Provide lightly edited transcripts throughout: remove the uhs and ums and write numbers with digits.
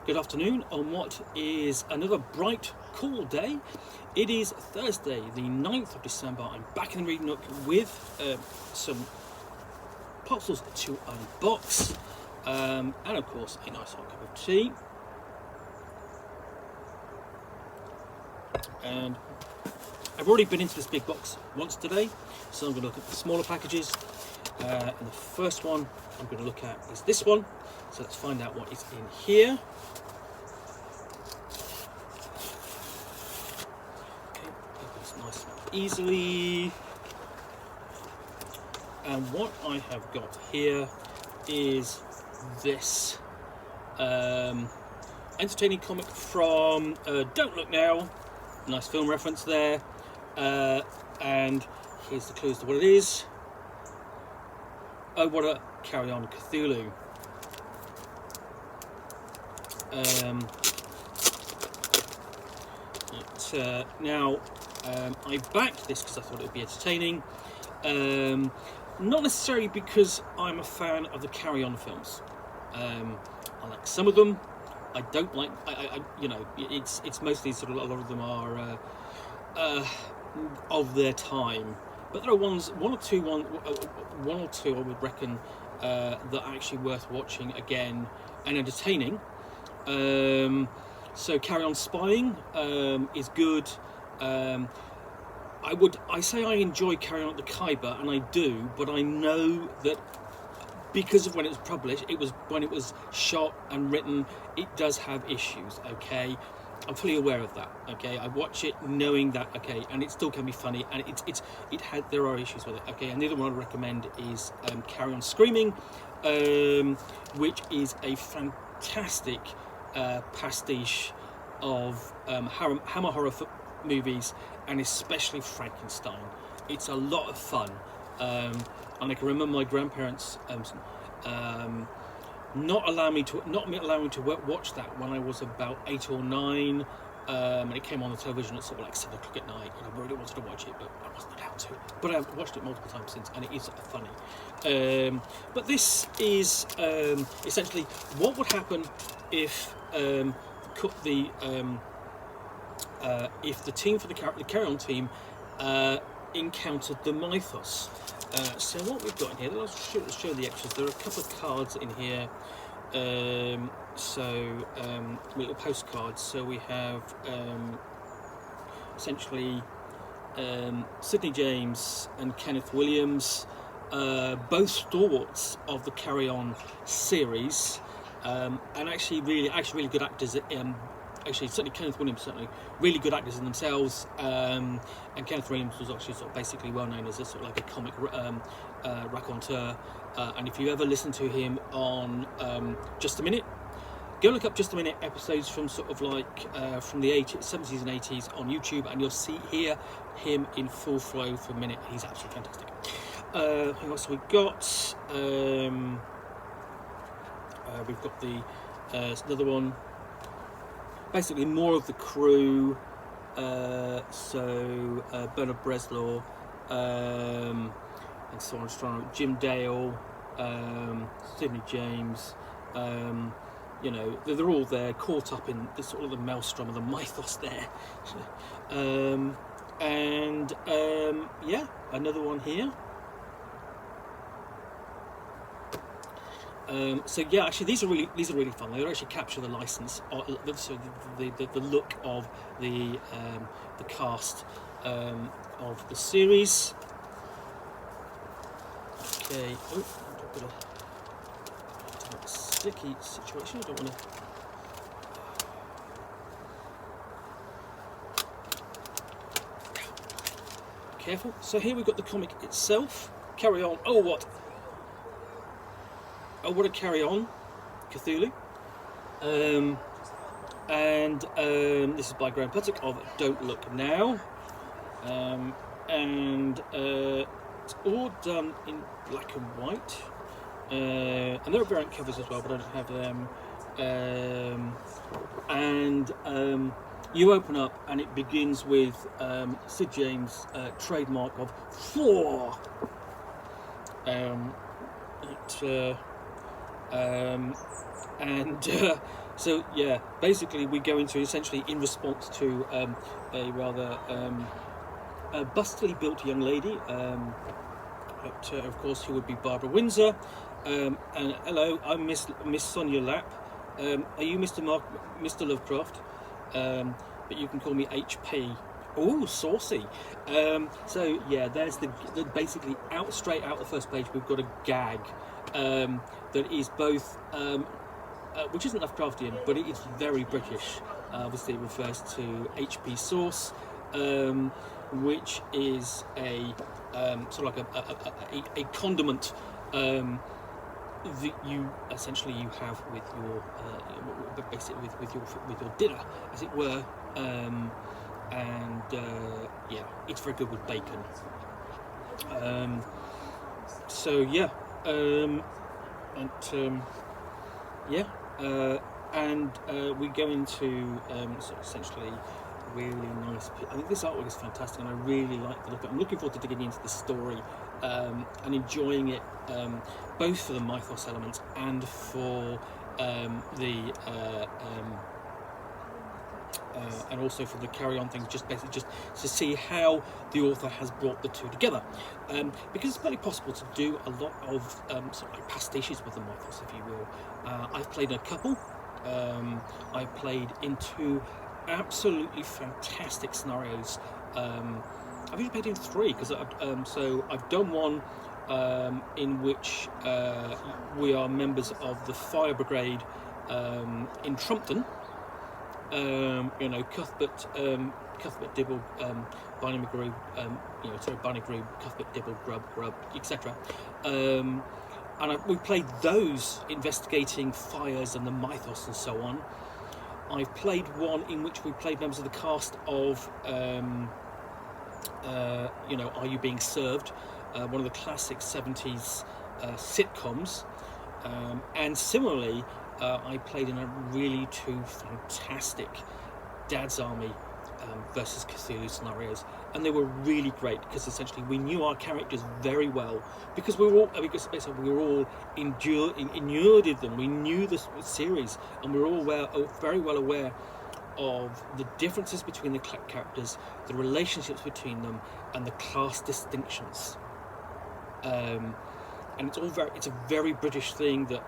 good afternoon on what is another bright, cool day. It is Thursday, the 9th of December. I'm back in the reading nook with some parcels to unbox, and of course a nice hot cup of tea. And I've already been into this big box once today, so I'm going to look at the smaller packages. And the first one I'm going to look at is this one. So let's find out what is in here. Okay, opens nice and easily. And what I have got here is this entertaining comic from Don't Look Now. Nice film reference there. And here's the clue as to what it is. Oh, what a Carry On Cthulhu. Now, I backed this because I thought it would be entertaining. Not necessarily because I'm a fan of the Carry On films. I like some of them. I don't like. You know, it's mostly sort of a lot of them are of their time. But there are one or two I would reckon that are actually worth watching again and entertaining. So Carry On Spying is good. I say I enjoy Carry On at the Khyber, and I do, but I know that because of when it was published, when it was shot and written, it does have issues. Okay. I'm fully aware of that. Okay, I watch it knowing that. Okay, and it still can be funny, and there are issues with it. Okay, and the other one I'd recommend is Carry On Screaming, which is a fantastic pastiche of Hammer horror movies, and especially Frankenstein. It's a lot of fun, and I can remember my grandparents not allowing me to watch that when I was about 8 or 9, and it came on the television at sort of like 7 o'clock at night, and I really wanted to watch it, but I wasn't allowed to. But I've watched it multiple times since, and it is funny. But this is essentially what would happen if the team for the Carry On team encountered the Mythos. So what we've got in here, let's show the extras. There are a couple of cards in here, little postcards. So we have essentially Sidney James and Kenneth Williams, both stalwarts of the Carry On series, and actually really good actors. Actually, certainly Kenneth Williams, really good actors in themselves, and Kenneth Williams was actually sort of basically well known as a sort of like a comic raconteur. And if you ever listen to him on Just a Minute, go look up Just a Minute episodes from sort of like from the 70s and 80s on YouTube, and you'll hear him in full flow for a minute. He's absolutely fantastic. What else we got? We've got another one. Basically, more of the crew. Bernard Bresslaw, and so on. Jim Dale, Sidney James. You know, they're all there, caught up in the sort of the maelstrom of the mythos there. Another one here. Actually, these are really fun. They actually capture the license, the look of the cast of the series. Okay. Oh, a bit of a sticky situation. I don't want to. Careful. So here we've got the comic itself. Carry On. Oh, what a Carry On Cthulhu. This is by Graham Puttock of Don't Look Now. It's all done in black and white. And there are variant covers as well, but I don't have them. You open up and it begins with Sid James' trademark of 4. So yeah, basically we go into essentially in response to a rather bustily built young lady, of course, who would be Barbara Windsor. And hello, I'm Miss Sonia Lapp. Are you Mr. Lovecraft? But you can call me HP. Oh, saucy. So yeah, there's the basically straight out the first page. We've got a gag that is both, which isn't Lovecraftian, but it is very British. Obviously, it refers to HP Sauce, which is a sort of like a condiment that you essentially have with your basically with your dinner, as it were. And yeah, it's very good with bacon. So yeah, and we go into sort of essentially really nice. I think this artwork is fantastic, and I really like the look. I'm looking forward to digging into the story and enjoying it, both for the mythos elements and for and also for the carry-on things, just basically just to see how the author has brought the two together, because it's very possible to do a lot of sort of like pastiches with the mythos, if you will. I've played a couple. I've played in two absolutely fantastic scenarios. I've actually played in three, because so I've done one in which we are members of the fire brigade in Trumpton. Cuthbert Dibble, Barney McGrew, Barney Grew, Cuthbert Dibble, Grubb, etc. And we played those investigating fires and the mythos and so on. I've played one in which we played members of the cast of, Are You Being Served? One of the classic 70s sitcoms. And similarly, I played in a really two fantastic Dad's Army versus Cthulhu scenarios, and they were really great because essentially we knew our characters very well because we were all inured in them. We knew the series, and we were all very well aware of the differences between the characters, the relationships between them, and the class distinctions. And it's a very British thing that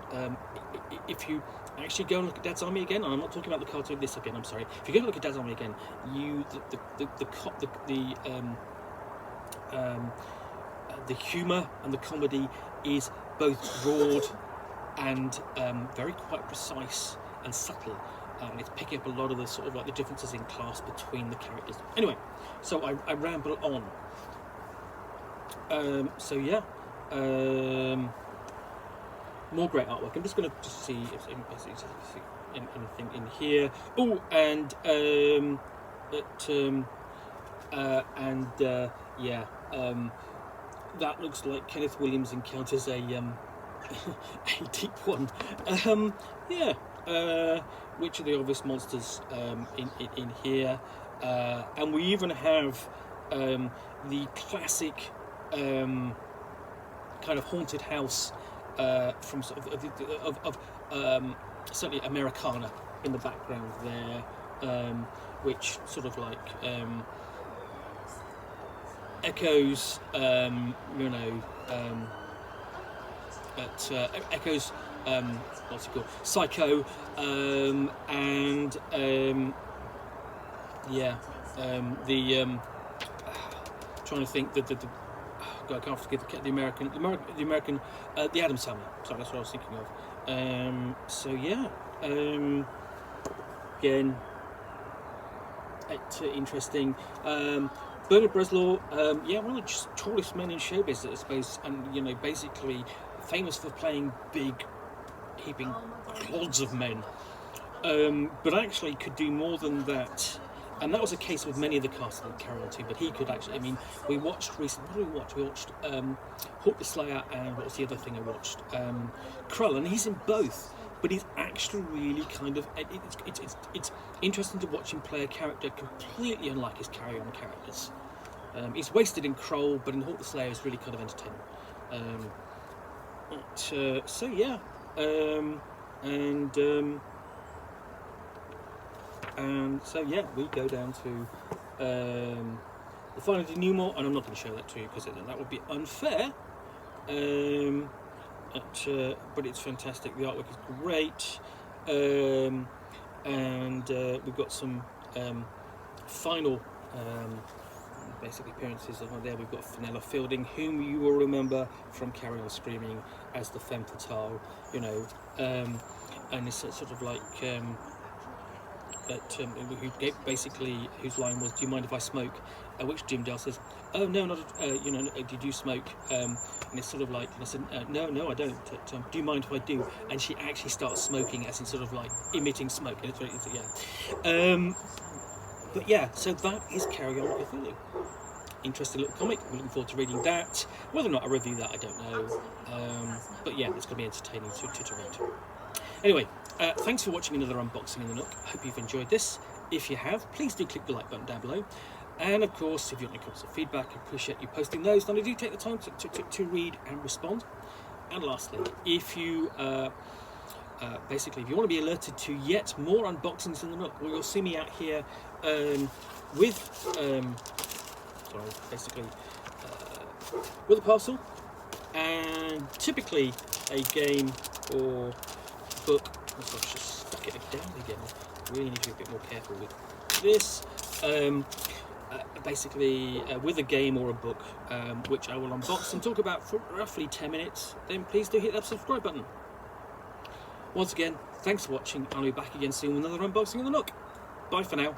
if you actually go and look at Dad's Army again, and I'm not talking about the cartoon this again, I'm sorry. If you go and look at Dad's Army again, the humour and the comedy is both broad and very quite precise and subtle. It's picking up a lot of the sort of like the differences in class between the characters. Anyway, so I ramble on. So yeah. More great artwork. I'm just going to see if anything in here. Oh, and that looks like Kenneth Williams encounters a a deep one. Which are the obvious monsters in here, and we even have the classic kind of haunted house from sort of certainly Americana in the background there, which sort of like echoes, echoes. What's it called? Psycho, and trying to think I can't forget the American, the Addams Family. Sorry, that's what I was thinking of. So yeah, again, interesting. Bernard Bresslaw, one of the tallest men in showbiz, I suppose, and basically famous for playing big, heaping clods of men, but actually could do more than that. And that was a case with many of the cast of Carry On too, but he could actually, we watched recently, what did we watch? We watched Hawk the Slayer, and what was the other thing I watched? Krull, and he's in both, but he's actually really kind of, it's interesting to watch him play a character completely unlike his Carry On characters. He's wasted in Krull, but in Hawk the Slayer is really kind of entertaining. And so yeah, we go down to the final denouement, and I'm not going to show that to you because that would be unfair. But it's fantastic. The artwork is great, and we've got some final basically appearances on there. We've got Fenella Fielding, whom you will remember from Carry On Screaming as the femme fatale, you know, and it's sort of like whose line was, "Do you mind if I smoke?" Which Jim Dale says, "Oh no, not you know. Did you smoke?" And it's sort of like, and I said, "No, I don't. Do you mind if I do?" And she actually starts smoking, as in sort of like emitting smoke. And it's yeah. But yeah, so that is Carry On Cthulhu. Interesting little comic. I'm looking forward to reading that. Whether or not I review that, I don't know. But yeah, it's going to be entertaining to read. Anyway, thanks for watching another unboxing in the Nook. I hope you've enjoyed this. If you have, please do click the like button down below. And of course, if you've got any comments or feedback, I appreciate you posting those. And I do take the time to read and respond. And lastly, if you basically, if you want to be alerted to yet more unboxings in the Nook, well, you'll see me out here with a parcel and typically a game or book. Oh, so I've just stuck it down again. Really need to be a bit more careful with this. Basically with a game or a book, which I will unbox and talk about for roughly 10 minutes, then please do hit that subscribe button. Once again, thanks for watching. I'll be back again soon with another unboxing in the Nook. Bye for now.